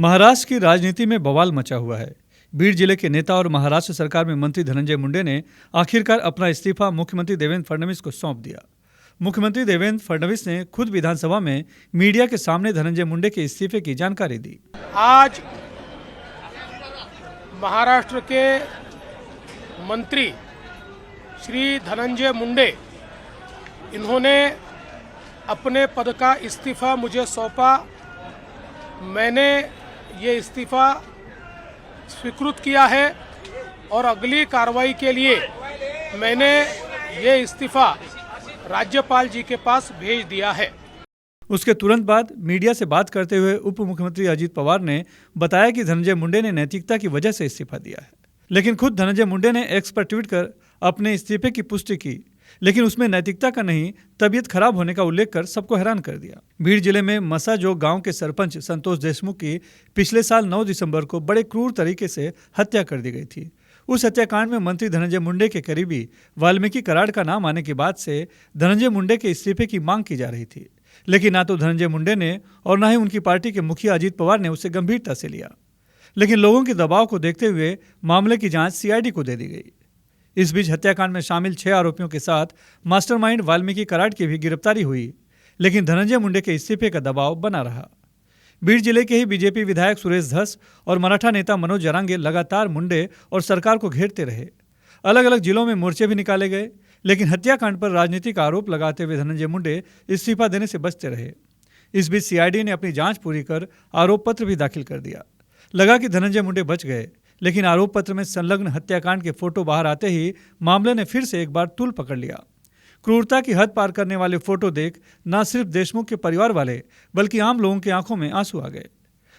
महाराष्ट्र की राजनीति में बवाल मचा हुआ है। बीड जिले के नेता और महाराष्ट्र सरकार में मंत्री धनंजय मुंडे ने आखिरकार अपना इस्तीफा मुख्यमंत्री देवेंद्र फडणवीस को सौंप दिया। मुख्यमंत्री देवेंद्र फडणवीस ने खुद विधानसभा में मीडिया के सामने धनंजय मुंडे के इस्तीफे की जानकारी दी। आज महाराष्ट्र के मंत्री श्री धनंजय मुंडे इन्होंने अपने पद का इस्तीफा मुझे सौंपा। मैंने ये इस्तीफा स्वीकृत किया है और अगली कार्रवाई के लिए मैंने ये इस्तीफा राज्यपाल जी के पास भेज दिया है। उसके तुरंत बाद मीडिया से बात करते हुए उप मुख्यमंत्री अजित पवार ने बताया कि धनंजय मुंडे ने नैतिकता की वजह से इस्तीफा दिया है। लेकिन खुद धनंजय मुंडे ने एक्स पर ट्वीट कर अपने इस्तीफे की पुष्टि की, लेकिन उसमें नैतिकता का नहीं, तबीयत खराब होने का उल्लेख कर सबको हैरान कर दिया। बीड जिले में मसाजोग गांव के सरपंच संतोष देशमुख की पिछले साल 9 दिसंबर को बड़े क्रूर तरीके से हत्या कर दी गई थी। उस हत्याकांड में मंत्री धनंजय मुंडे के करीबी वाल्मीकि कराड़ का नाम आने के बाद से धनंजय मुंडे के इस्तीफे की मांग की जा रही थी, लेकिन ना तो धनंजय मुंडे ने और न ही उनकी पार्टी के मुखिया अजित पवार ने उसे गंभीरता से लिया। लेकिन लोगों के दबाव को देखते हुए मामले की जांच सीआईडी को दे दी गई। इस बीच हत्याकांड में शामिल 6 आरोपियों के साथ मास्टरमाइंड वाल्मीकि कराड़ की भी गिरफ्तारी हुई, लेकिन धनंजय मुंडे के इस्तीफे का दबाव बना रहा। बीड जिले के ही बीजेपी विधायक सुरेश धस और मराठा नेता मनोज जरांगे लगातार मुंडे और सरकार को घेरते रहे। अलग अलग जिलों में मोर्चे भी निकाले गए, लेकिन हत्याकांड पर राजनीतिक आरोप लगाते हुए धनंजय मुंडे इस्तीफा देने से बचते रहे। इस बीच सीआईडी ने अपनी जांच पूरी कर आरोप पत्र भी दाखिल कर दिया। लगा कि धनंजय मुंडे बच गए, लेकिन आरोप पत्र में संलग्न हत्याकांड के फोटो बाहर आते ही मामले ने फिर से एक बार तूल पकड़ लिया। क्रूरता की हद पार करने वाले फोटो देख न सिर्फ देशमुख के परिवार वाले बल्कि आम लोगों की आंखों में आंसू आ गए।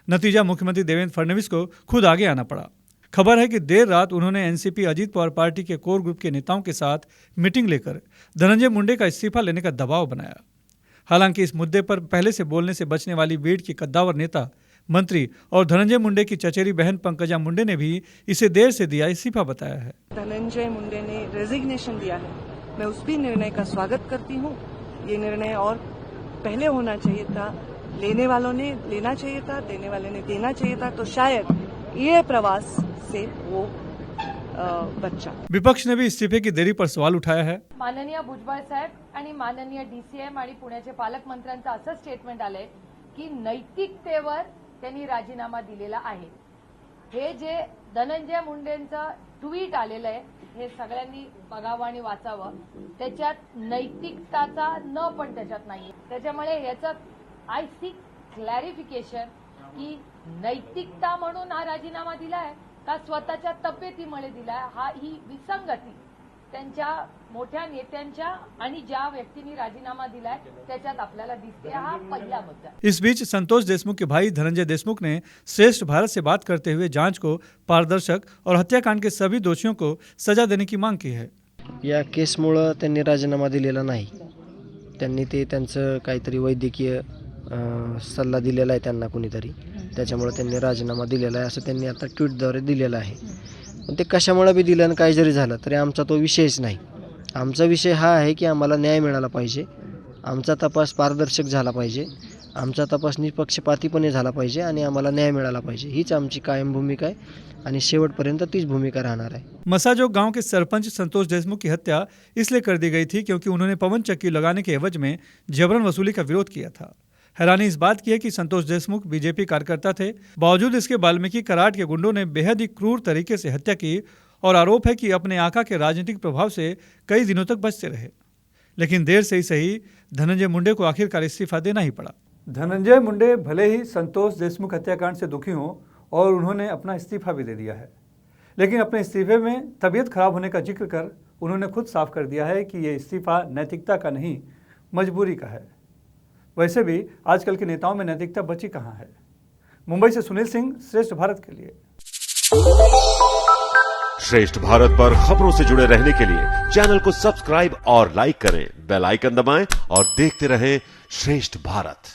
नतीजा मुख्यमंत्री देवेंद्र फडणवीस को खुद आगे आना पड़ा। खबर है कि देर रात उन्होंने एनसीपी अजित पवार पार्टी के कोर ग्रुप के नेताओं के साथ मीटिंग लेकर धनंजय मुंडे का इस्तीफा लेने का दबाव बनाया। हालांकि इस मुद्दे पर पहले से बोलने से बचने वाली बीड की कद्दावर नेता, मंत्री और धनंजय मुंडे की चचेरी बहन पंकजा मुंडे ने भी इसे देर से दिया इस्तीफा बताया है। धनंजय मुंडे ने रेजिग्नेशन दिया है, मैं उस भी निर्णय का स्वागत करती हूँ। ये निर्णय और पहले होना चाहिए था, लेने वालों ने लेना चाहिए था, देने वाले ने देना चाहिए था, तो शायद ये प्रवास से वो बच्चा। विपक्ष ने भी इस्तीफे की देरी पर सवाल उठाया है। माननीय भुजबळ साहेब आणि माननीय डीसीएम आणि पुण्याचे पालकमंत्र्यांचं असं स्टेटमेंट आलंय की नैतिकतेवर त्यांनी राजीनामा दिलेला आहे। हे जे धनंजय मुंडेंचं ट्विट आलेलं आहे हे सगळ्यांनी बघावं आणि वाचावं। त्याच्यात नैतिकताचा न पण त्याच्यात नाहीये। त्याच्यामुळे याचं आय सीक क्लॅरिफिकेशन की नैतिकता म्हणून हा राजीनामा दिलाय का स्वतःच्या तब्येतीमुळे दिलाय। ही विसंगती त्यांच्या मोठ्या नेत्यांच्या आणि ज्या व्यक्तींनी राजीनामा दिलाय त्याच्यात आपल्याला दिसते। हा पहिला मुद्दा। इस बीच संतोष देशमुख के भाई धनंजय देशमुख ने श्रेष्ठ भारत से बात करते हुए जांच को पारदर्शक और हत्याकांड के सभी दोषियों को सजा देने की मांग की है। या केसमुळे त्यांनी राजीनामा दिलेला नाही। त्यांनी ते त्यांचं काहीतरी वैद्यकीय सल्ला दिलेला आहे त्यांना कुणीतरी, त्याच्यामुळे त्यांनी राजीनामा दिलेला आहे असं त्यांनी आता ट्विटद्वारे दिलेलं आहे। पण ते कशामुळे बी दिलं आणि काय जरी झालं तरी आमचा तो विषयच नाही। आमचा विषय हा आहे की आम्हाला न्याय मिळाला पाहिजे, आमचा तपास पारदर्शक झाला पाहिजे, आमचा तपास निपक्षपातीपणे झाला पाहिजे आणि आम्हाला न्याय मिळाला पाहिजे। हीच आमची कायम भूमिका आहे आणि शेवटपर्यंत तीच भूमिका राहणार है। मसाजोग गांव के सरपंच संतोष देशमुख की हत्या इसलिए कर दी गई थी क्योंकि उन्होंने पवन चक्की लगाने के एवज में जबरन वसूली का विरोध किया था। हैरानी इस बात की है कि संतोष देशमुख बीजेपी कार्यकर्ता थे, बावजूद इसके वाल्मीकि कराड़ के गुंडों ने बेहद ही क्रूर तरीके से हत्या की और आरोप है कि अपने आका के राजनीतिक प्रभाव से कई दिनों तक बचते रहे। लेकिन देर से ही सही धनंजय मुंडे को आखिरकार इस्तीफा देना ही पड़ा। धनंजय मुंडे भले ही संतोष देशमुख हत्याकांड से दुखी हों और उन्होंने अपना इस्तीफा भी दे दिया है, लेकिन अपने इस्तीफे में तबीयत खराब होने का जिक्र कर उन्होंने खुद साफ कर दिया है कि ये इस्तीफा नैतिकता का नहीं, मजबूरी का है। वैसे भी आजकल के नेताओं में नैतिकता बची कहाँ है। मुंबई से सुनील सिंह, श्रेष्ठ भारत के लिए। श्रेष्ठ भारत पर खबरों से जुड़े रहने के लिए चैनल को सब्सक्राइब और लाइक करें, बेल आइकन दबाएं और देखते रहें श्रेष्ठ भारत।